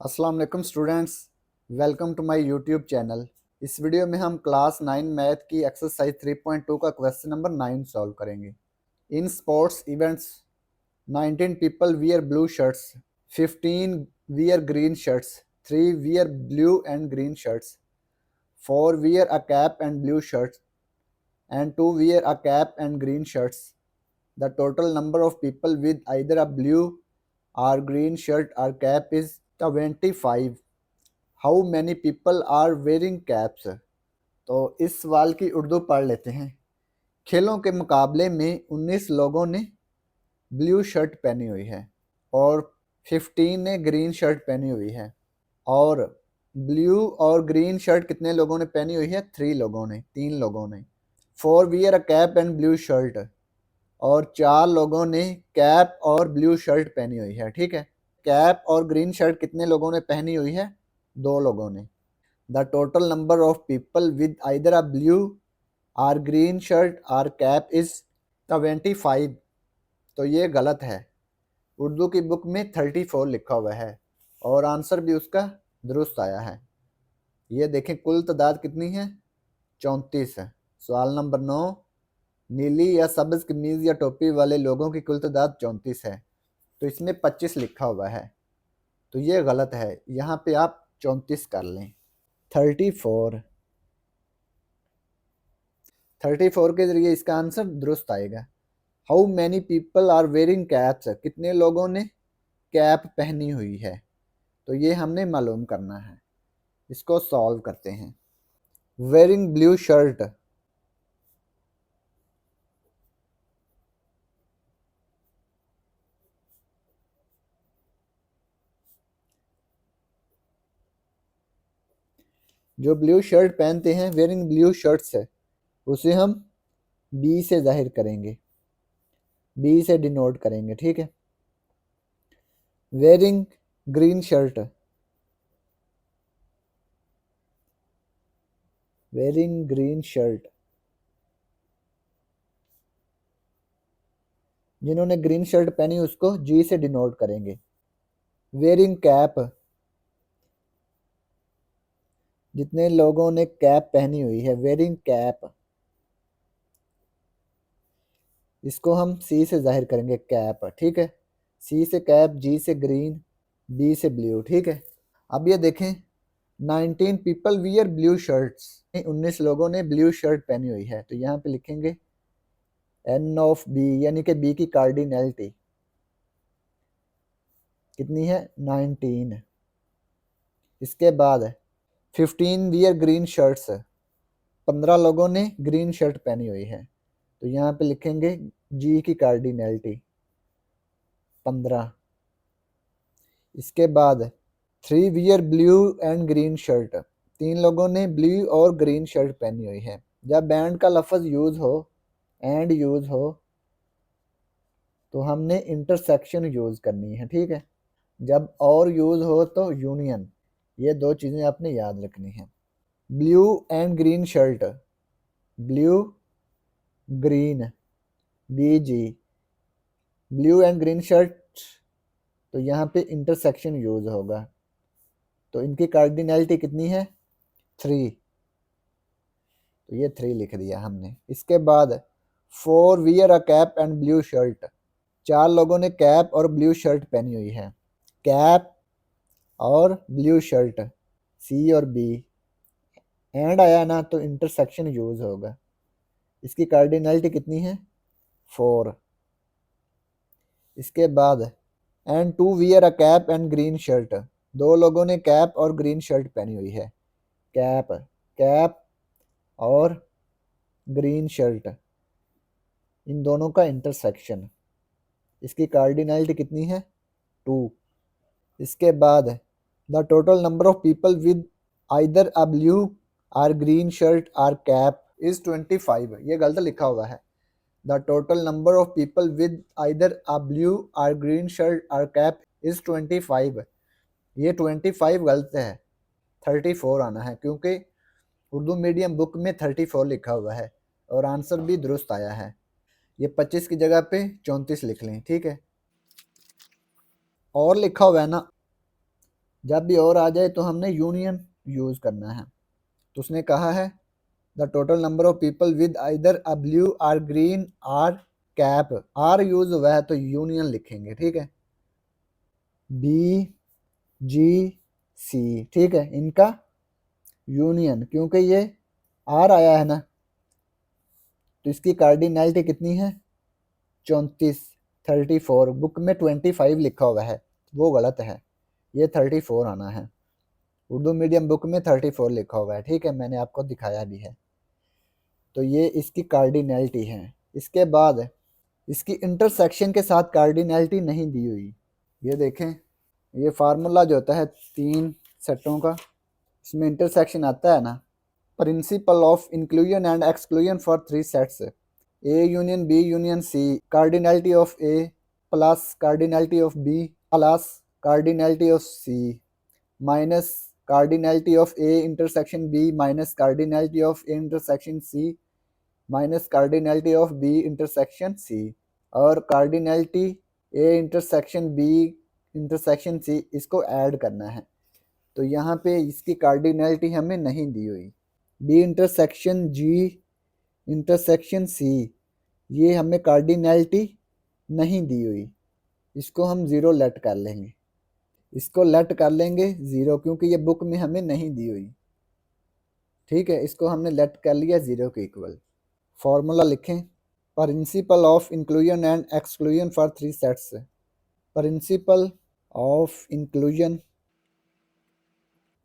अस्सलाम वालेकुम students, welcome to my YouTube channel. इस वीडियो में हम क्लास 9 मैथ की एक्सरसाइज 3.2 का क्वेश्चन नंबर 9 सॉल्व करेंगे। In sports events 19 people wear blue shirts, 15 wear green shirts, 3 wear blue and green shirts, 4 wear a cap and blue shirts and 2 wear a cap and green shirts. The total number of people with either a blue or green shirt or cap is 25. How many people are wearing caps? तो इस सवाल की उर्दू पढ़ लेते हैं। खेलों के मुकाबले में 19 लोगों ने ब्लू शर्ट पहनी हुई है और 15 ने ग्रीन शर्ट पहनी हुई है। और ब्लू और ग्रीन शर्ट कितने लोगों ने पहनी हुई है? 3 लोगों ने, 3 लोगों ने। 4 wear a cap and blue shirt, और 4 लोगों ने कैप और ब्लू शर्ट पहनी हुई है। ठीक है, कैप और ग्रीन शर्ट कितने लोगों ने पहनी हुई है? 2 लोगों ने। The total number of people with either a blue और ग्रीन शर्ट और कैप इज 25। तो ये गलत है। उर्दू की बुक में 34 लिखा हुआ है और आंसर भी उसका दुरुस्त आया है। ये देखें, कुल तादाद कितनी है? 34 है। सवाल नंबर 9, नीली या सब्ज कमीज या टोपी वाले लोगों की कुल तादाद 34 है, तो इसमें 25 लिखा हुआ है, तो ये गलत है। यहाँ पे आप 34 कर लें। 34 के जरिए इसका आंसर दुरुस्त आएगा। How many people are wearing caps, कितने लोगों ने कैप पहनी हुई है, तो ये हमने मालूम करना है। इसको सॉल्व करते हैं। वेयरिंग ब्लू शर्ट, जो ब्लू शर्ट पहनते हैं, वेयरिंग ब्लू शर्ट्स है, उसे हम बी से जाहिर करेंगे, बी से डिनोट करेंगे। ठीक है। Wearing green shirt, wearing green shirt, जिन्होंने ग्रीन शर्ट पहनी उसको जी से डिनोट करेंगे। वेयरिंग कैप, जितने लोगों ने कैप पहनी हुई है, वेयरिंग कैप, इसको हम सी से जाहिर करेंगे, कैप। ठीक है, सी से कैप, जी से ग्रीन, बी से ब्लू। ठीक है। अब ये देखें, 19 पीपल वियर ब्लू शर्ट्स, 19 लोगों ने ब्लू शर्ट पहनी हुई है, तो यहाँ पे लिखेंगे एन ऑफ बी, यानी कि बी की कार्डिनैलिटी कितनी है? 19। इसके बाद 15 वियर ग्रीन शर्ट्स, 15 लोगों ने ग्रीन शर्ट पहनी हुई है, तो यहाँ पे लिखेंगे जी की कार्डिनैलिटी 15। इसके बाद 3 wear blue and green shirt, 3 लोगों ने ब्लू और ग्रीन शर्ट पहनी हुई है। जब बैंड का लफ्ज़ यूज़ हो, एंड यूज़ हो, तो हमने इंटरसेक्शन यूज़ करनी है। ठीक है। जब और यूज़ हो तो यूनियन। ये 2 चीज़ें आपने याद रखनी है। Blue and green shirt, blue green, B G, blue and green shirt, तो यहाँ पे इंटरसेक्शन यूज़ होगा, तो इनकी कार्डिनैलिटी कितनी है? 3, तो ये 3 लिख दिया हमने। इसके बाद 4 wear a cap and blue shirt, 4 लोगों ने कैप और ब्लू शर्ट पहनी हुई है। कैप और ब्लू शर्ट, सी और बी, एंड आया ना तो इंटरसेक्शन यूज़ होगा। इसकी कार्डिनैलिटी कितनी है? 4। इसके बाद and 2 wear a cap and green shirt, 2 लोगों ने कैप और ग्रीन शर्ट पहनी हुई है। कैप, कैप और ग्रीन शर्ट, इन दोनों का इंटरसेक्शन, इसकी कार्डिनैलिटी कितनी है? 2। इसके बाद the total number of people with either a blue और ग्रीन शर्ट और कैप इज 25। ये गलत लिखा हुआ है। The total number of people with either a blue और ग्रीन शर्ट और कैप इज 25। ये 25 गलत है, 34 आना है, क्योंकि उर्दू मीडियम बुक में 34 लिखा हुआ है और आंसर भी दुरुस्त आया है। ये 25 की जगह पे 34 लिख लें। ठीक है। और लिखा हुआ है ना, जब भी और आ जाए तो हमने यूनियन यूज़ करना है। तो उसने कहा है the total number of people with either a blue or green or cap, or use हुआ है तो यूनियन लिखेंगे, ठीक है, बी जी सी, ठीक है, इनका यूनियन, क्योंकि ये आर आया है ना, तो इसकी कार्डिनैलिटी कितनी है 34, 34, बुक में 25 लिखा हुआ है वो गलत है, ये 34 आना है। उर्दू मीडियम बुक में 34 लिखा हुआ है, ठीक है, मैंने आपको दिखाया भी है। तो ये इसकी कार्डिनैलिटी है। इसके बाद इसकी इंटरसेक्शन के साथ कार्डिनैलिटी नहीं दी हुई। ये देखें, ये फार्मूला जो होता है 3 सेटों का, इसमें इंटरसेक्शन आता है ना, principle of inclusion and exclusion for 3 sets, A union B union C, cardinality of A plus cardinality of B plus cardinality of C minus cardinality of A intersection B minus cardinality of A intersection C minus cardinality of B intersection C, और cardinality A intersection B intersection C, इसको add करना है। तो यहाँ पे इसकी cardinality हमें नहीं दी हुई। B intersection G intersection C, ये हमें कार्डिनैलिटी नहीं दी हुई, इसको हम ज़ीरो लेट कर लेंगे, इसको लेट कर लेंगे ज़ीरो, क्योंकि ये बुक में हमें नहीं दी हुई, ठीक है, इसको हमने लेट कर लिया ज़ीरो के इक्वल। फॉर्मूला लिखें, principle of inclusion and exclusion for 3 sets, principle of inclusion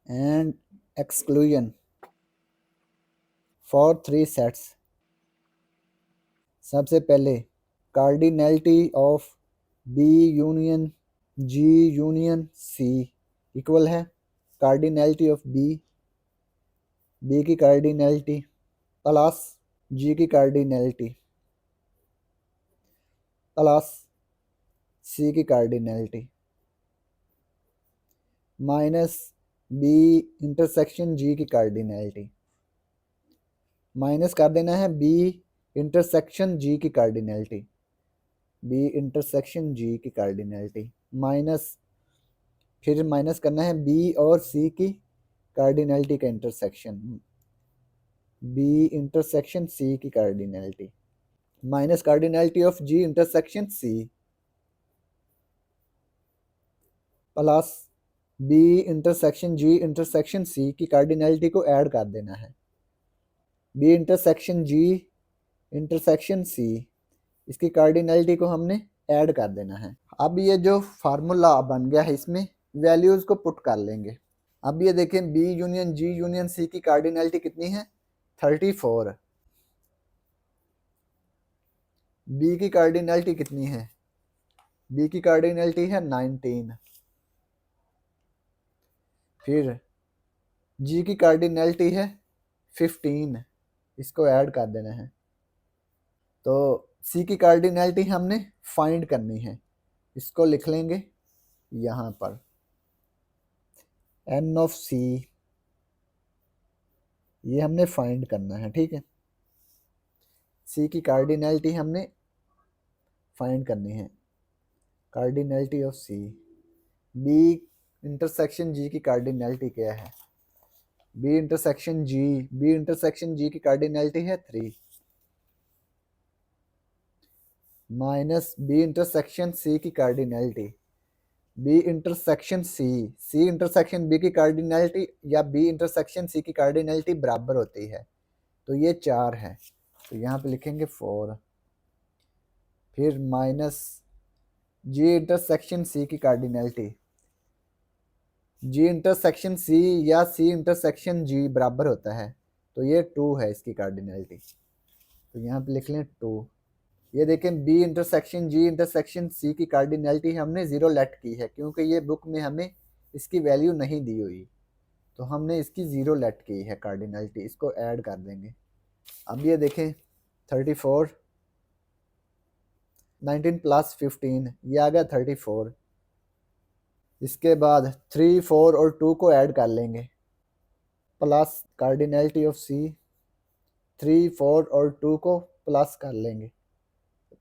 and exclusion for 3 sets. सबसे पहले cardinality of B union G union C equal है कार्डिनैलिटी ऑफ बी की कार्डिनैलिटी प्लस जी की cardinality plus C की cardinality minus B intersection G की cardinality, minus कर देना है बी इंटरसेक्शन जी की कार्डिनैलिटी, बी इंटरसेक्शन जी की कार्डिनैलिटी माइनस, फिर माइनस करना है बी और सी की कार्डिनैलिटी का इंटरसेक्शन, बी इंटरसेक्शन सी की cardinality minus cardinality of G intersection C plus B intersection G intersection C की कार्डिनैलिटी को ऐड कर देना है, B intersection G intersection C, इसकी कार्डिनैलिटी को हमने ऐड कर देना है। अब ये जो फार्मूला बन गया है इसमें वैल्यूज़ को पुट कर लेंगे। अब ये देखें बी यूनियन जी यूनियन सी की कार्डिनैलिटी कितनी है 34, बी की कार्डिनैलिटी कितनी है, बी की कार्डिनैलिटी है 19, फिर जी की कार्डिनैलिटी है 15, इसको ऐड कर देना है। तो सी की कार्डिनैलिटी हमने फाइंड करनी है, इसको लिख लेंगे यहाँ पर एन ऑफ सी, ये हमने फाइंड करना है, ठीक है, सी की कार्डिनैलिटी हमने फाइंड करनी है, cardinality of C, B intersection G की कार्डिनैलिटी क्या है, बी इंटरसेक्शन जी की कार्डिनैलिटी है 3 माइनस बी इंटरसेक्शन सी की cardinality, B intersection C intersection B की कार्डिनैलिटी या बी इंटरसेक्शन सी की कार्डिनैलिटी बराबर होती है, तो ये 4 है, तो यहाँ पे लिखेंगे 4, फिर माइनस जी इंटरसेक्शन सी की कार्डिनैलिटी, जी इंटरसेक्शन सी या सी इंटरसेक्शन जी बराबर होता है, तो ये 2 है इसकी कार्डिनैलिटी, तो यहाँ पे लिख लें 2। ये देखें B intersection G intersection C की कार्डिनैलिटी हमने ज़ीरो लेट की है, क्योंकि ये बुक में हमें इसकी वैल्यू नहीं दी हुई, तो हमने इसकी ज़ीरो लेट की है कार्डिनैलिटी, इसको ऐड कर देंगे। अब ये देखें 34 19 प्लस 15, ये आ गया 34, इसके बाद 3 4 और 2 को ऐड कर लेंगे प्लस कार्डिनैलिटी ऑफ सी, 3 4 और 2 को प्लस कर लेंगे,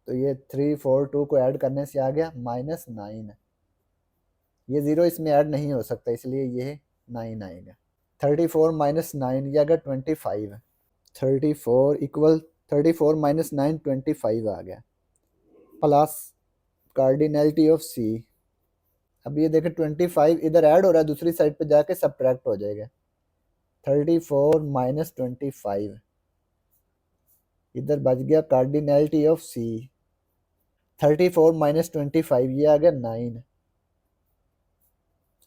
तो ये 3 4 2 को ऐड करने से आ गया -9, ये 0 इसमें ऐड नहीं हो सकता, इसलिए ये 9 आएगा। 34 माइनस 9 ये आ गया 25। 34 इक्वल 34 माइनस 9 25 आ गया, प्लस कार्डिनलिटी ऑफ सी। अब ये देखें 25 इधर ऐड हो रहा है, दूसरी साइड पे जाके सब्ट्रैक्ट हो जाएगा। 34 माइनस 25 इधर बच गया कार्डिनलिटी ऑफ सी। 34 माइनस 25 ये आ गया 9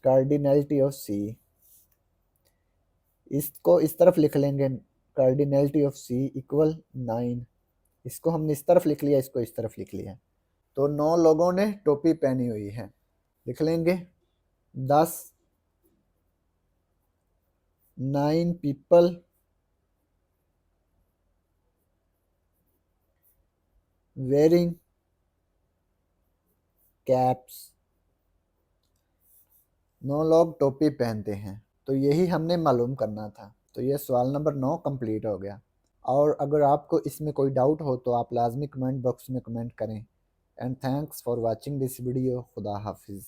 कार्डिनलिटी ऑफ सी। इसको इस तरफ लिख लेंगे, कार्डिनलिटी ऑफ सी इक्वल 9। इसको हमने इस तरफ लिख लिया, इसको इस तरफ लिख लिया। तो 9 लोगों ने टोपी पहनी हुई है। लिख लेंगे 10 9 people wearing caps। 9 लोग टोपी पहनते हैं। तो यही हमने मालूम करना था। तो ये सवाल नंबर 9 कंप्लीट हो गया। और अगर आपको इसमें कोई डाउट हो तो आप लाजमी कमेंट बॉक्स में कमेंट करें। And thanks for watching this video. खुदा हाफिज़।